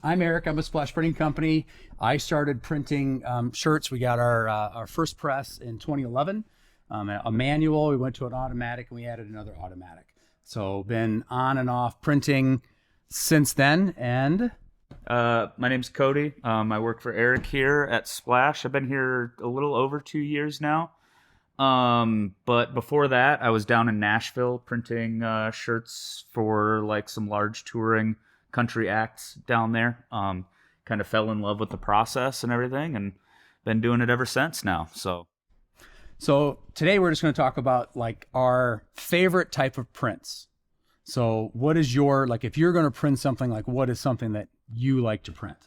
I'm Eric. I'm a splash printing company. I started printing shirts. We got our first press in 2011, a manual. We went to an automatic, and we added another automatic. So been on and off printing since then. And my name's Cody. I work for Eric here at Splash. I've been here a little over 2 years now. But before that, I was down in Nashville printing shirts for like some large touring country acts down there. Kind of fell in love with the process and everything, and been doing it ever since now. So today we're just going to talk about like our favorite type of prints. So what is your, like, if you're going to print something, like what is something that you like to print?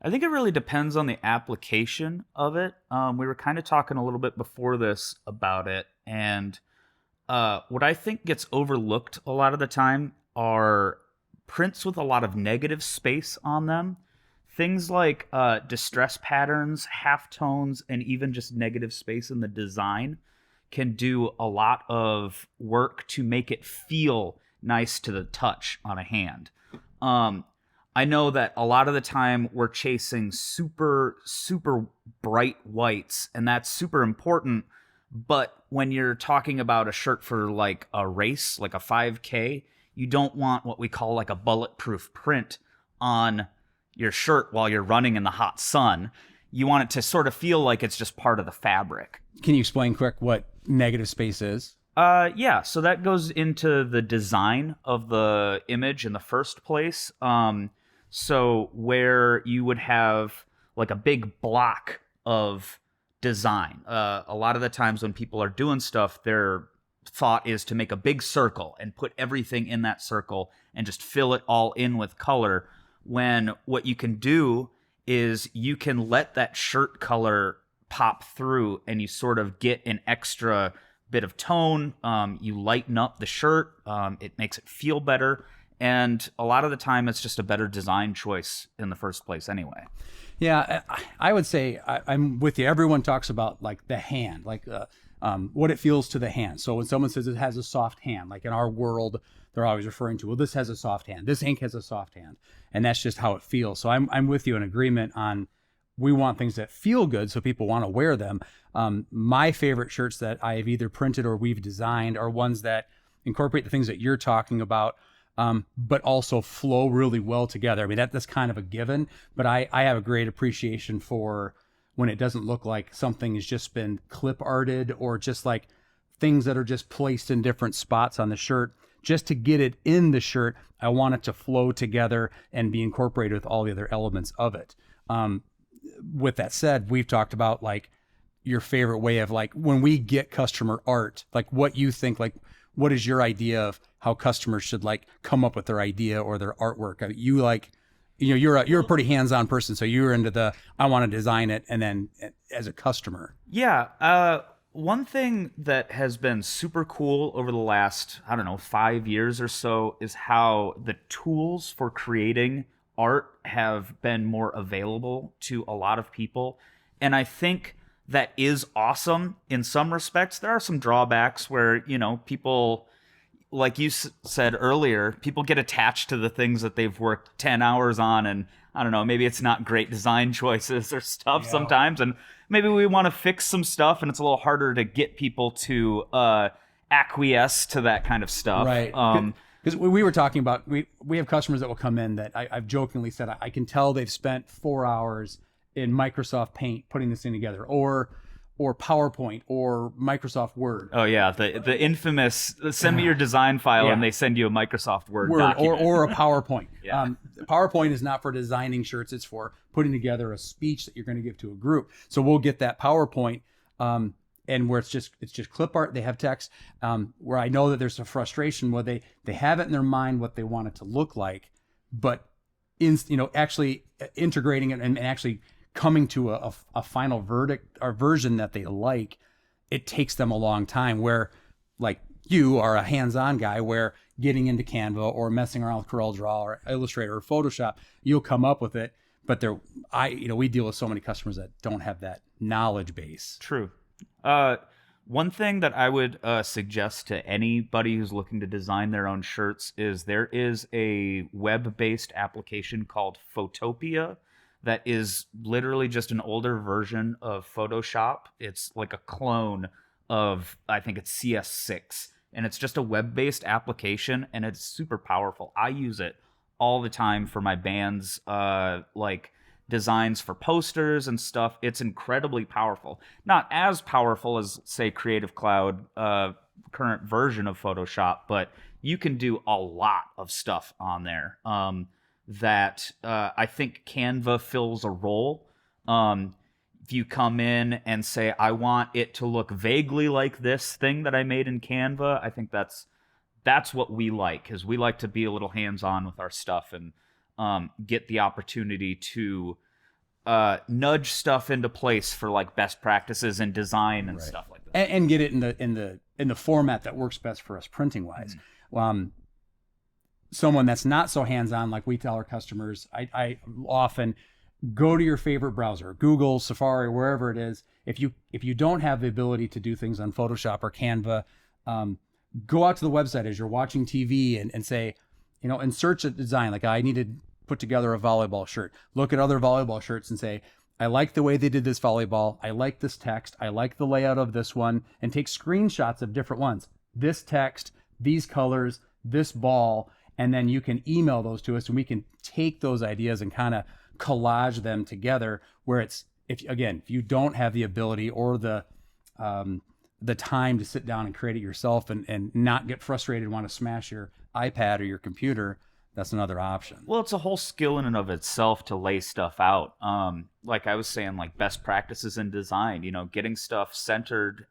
I think it really depends on the application of it. We were kind of talking a little bit before this about it, and what I think gets overlooked a lot of the time are prints with a lot of negative space on them. Things like distress patterns, halftones, and even just negative space in the design can do a lot of work to make it feel nice to the touch on a hand. I know that a lot of the time we're chasing super, super bright whites, and that's super important. But when you're talking about a shirt for like a race, like a 5K, you don't want what we call like a bulletproof print on your shirt while you're running in the hot sun. You want it to sort of feel like it's just part of the fabric. Can you explain quick what negative space is? Yeah, so that goes into the design of the image in the first place. So where you would have like a big block of design. A lot of the times when people are doing stuff, their thought is to make a big circle and put everything in that circle and just fill it all in with color, when what you can do is you can let that shirt color pop through and you sort of get an extra bit of tone. You lighten up the shirt. It makes it feel better. And a lot of the time, it's just a better design choice in the first place anyway. Yeah, I would say I'm with you. Everyone talks about like the hand, like what it feels to the hand. So when someone says it has a soft hand, like in our world, they're always referring to, well, this has a soft hand. This ink has a soft hand. And that's just how it feels. So I'm with you in agreement on, we want things that feel good so people want to wear them. My favorite shirts that I have either printed or we've designed are ones that incorporate the things that you're talking about, but also flow really well together. I mean, that's kind of a given, but I have a great appreciation for when it doesn't look like something has just been clip arted, or just like things that are just placed in different spots on the shirt. Just to get it in the shirt, I want it to flow together and be incorporated with all the other elements of it. With that said, we've talked about like your favorite way of like when we get customer art, like what you think, like what is your idea of how customers should like come up with their idea or their artwork? You like, you know, you're a pretty hands-on person, so you're into the I want to design it, and then as a customer. Yeah. One thing that has been super cool over the last, 5 years or so is how the tools for creating art have been more available to a lot of people. And I think that is awesome in some respects. There are some drawbacks where, people, like you said earlier, people get attached to the things that they've worked 10 hours on, and I don't know, maybe it's not great design choices or stuff sometimes, and maybe we want to fix some stuff, and it's a little harder to get people to acquiesce to that kind of stuff. Right. Because we were talking about, we have customers that will come in that I've jokingly said, I can tell they've spent 4 hours in Microsoft Paint putting this thing together, or PowerPoint or Microsoft Word. Oh yeah, the infamous send me your design file and they send you a Microsoft Word document. or a PowerPoint. Yeah. PowerPoint is not for designing shirts; it's for putting together a speech that you're going to give to a group. So we'll get that PowerPoint, and where it's just clip art. They have text. Where I know that there's a frustration where they have it in their mind what they want it to look like, but actually integrating it and actually coming to a final verdict or version that they like, it takes them a long time. Where like you are a hands-on guy, where getting into Canva or messing around with CorelDRAW or Illustrator or Photoshop, you'll come up with it. But we deal with so many customers that don't have that knowledge base. True. One thing that I would suggest to anybody who's looking to design their own shirts is there is a web-based application called Photopia that is literally just an older version of Photoshop. It's like a clone of, I think it's CS6, and it's just a web-based application, and it's super powerful. I use it all the time for my band's like designs for posters and stuff. It's incredibly powerful. Not as powerful as, say, Creative Cloud current version of Photoshop, but you can do a lot of stuff on there that I think Canva fills a role. If you come in and say, I want it to look vaguely like this thing that I made in Canva, I think that's what we like, because we like to be a little hands-on with our stuff and get the opportunity to nudge stuff into place for like best practices in design and stuff like that, and get it in the format that works best for us printing wise. Someone that's not so hands-on, like we tell our customers, I often go to your favorite browser, Google, Safari, wherever it is. If you don't have the ability to do things on Photoshop or Canva, go out to the website as you're watching TV and say, and search a design. Like, I need to put together a volleyball shirt. Look at other volleyball shirts and say, I like the way they did this volleyball. I like this text. I like the layout of this one, and take screenshots of different ones. This text, these colors, this ball, and then you can email those to us, and we can take those ideas and kind of collage them together, where it's, if you don't have the ability or the time to sit down and create it yourself and not get frustrated and want to smash your iPad or your computer, that's another option. Well, it's a whole skill in and of itself to lay stuff out. Like I was saying, like best practices in design, getting stuff centered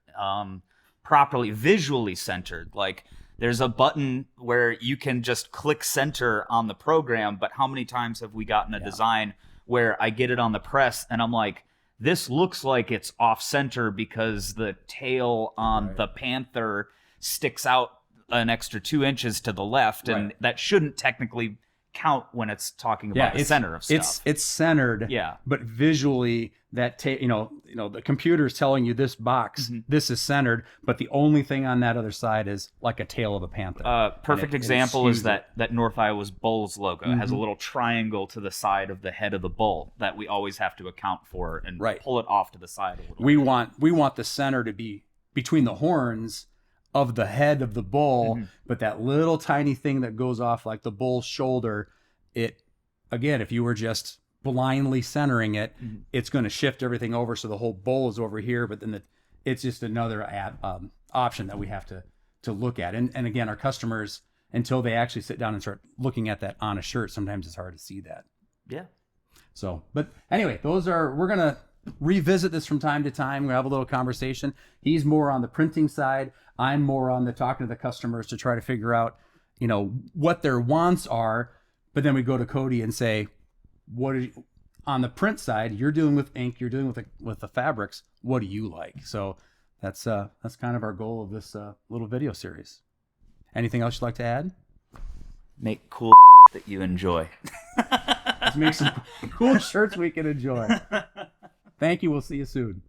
properly, visually centered. Like, there's a button where you can just click center on the program, but how many times have we gotten a design where I get it on the press and I'm like, this looks like it's off center because the tail on the panther sticks out an extra 2 inches to the left, and that shouldn't technically count when it's talking about the center of stuff. It's centered, but visually that the computer is telling you this box, this is centered, but the only thing on that other side is like a tail of a panther. Perfect example is that North Iowa's Bulls logo. It has a little triangle to the side of the head of the bull that we always have to account for and pull it off to the side a little bit. We want the center to be between the horns of the head of the bull, but that little tiny thing that goes off like the bull's shoulder, if you were just blindly centering it, it's going to shift everything over so the whole bowl is over here, but then it's just another option that we have to look at. And again, our customers, until they actually sit down and start looking at that on a shirt, sometimes it's hard to see that. Yeah. So, but anyway, we're going to revisit this from time to time. We'll have a little conversation. He's more on the printing side. I'm more on the talking to the customers to try to figure out, what their wants are. But then we go to Cody and say, on the print side, you're dealing with ink, you're dealing with the fabrics. What do you like? So that's kind of our goal of this little video series. Anything else you'd like to add? Make cool that you enjoy. Let's make some cool shirts we can enjoy. Thank you. We'll see you soon.